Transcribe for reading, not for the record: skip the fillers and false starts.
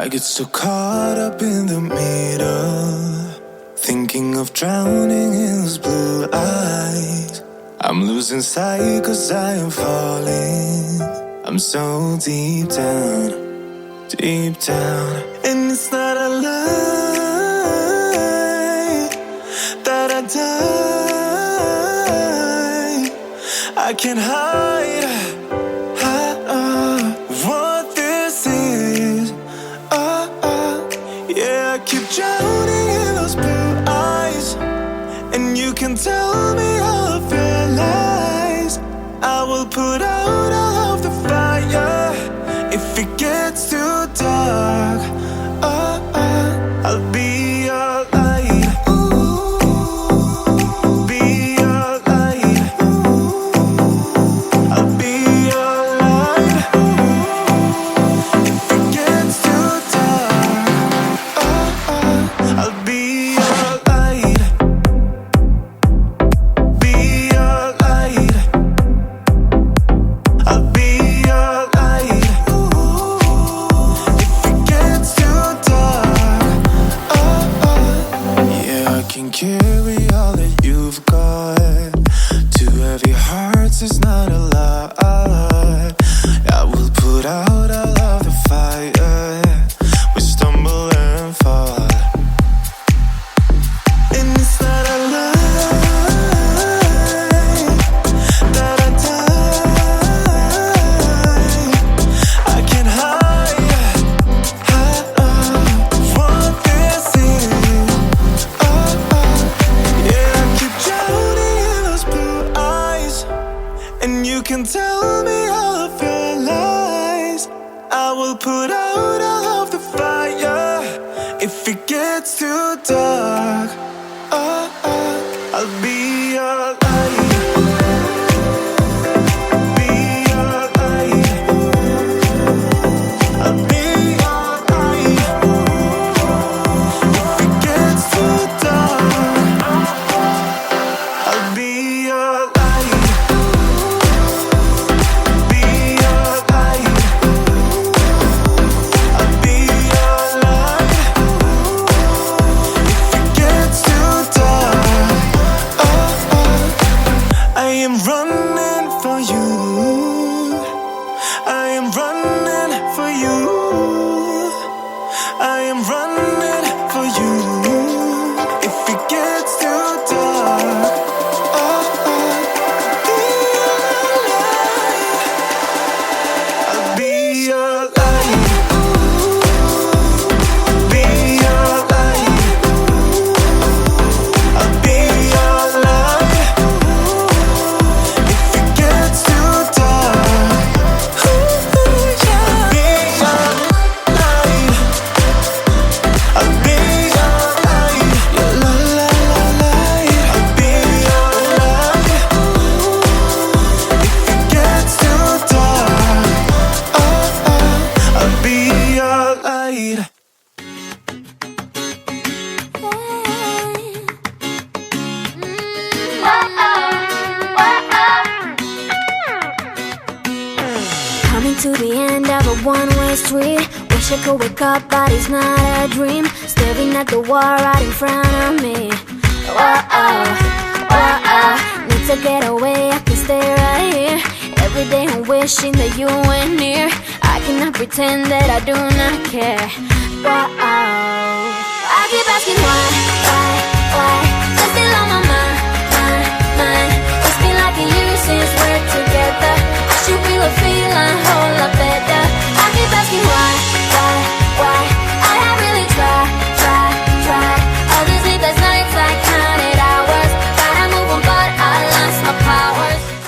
I get so caught up in the middle, thinking of drowning in those blue eyes. I'm losing sight 'cause I am falling. I'm so deep down, deep down. And it's not a lie that I die. I can't hide what this is. Yeah, I keep drowning in those blue eyes, and you can tell me all of your lies. I will put out all of the fire if it gets too dark. I'll be your light. Be your light. I'll be your light. If it gets too dark, I'll be your light. Be your light. I'll be your light. If it gets too dark, yeah, I can carry all that you've got. Two heavy hearts is not a lot. I will put out all of the fire. We stumble and fall, and it's not a lie that I die. I can't hide what this is. Yeah, I keep drowning in those blue eyes, and you can tell me all of your lies. I will put out all of the fire if it gets too dark. I'll be your light. Be your light. I'll be your light. If it gets too dark, I'll be your light. Be your light. I'll be your light. If it gets too dark, I am running for you. I am running for you. I am running for you. If it gets too dark, I'll be your light. Be your light. I'll be your light. If it gets too dark, I'll be your light. I'll be your light. Your light. I'll be your light. If it gets too dark, I'll be your light. Coming to the end of a one-way street. Wish I could wake up, but it's not a dream. Staring at the wall right in front of me. Need to get away, I can stay right here. Every day I'm wishing that you were near. I cannot pretend that I do not care.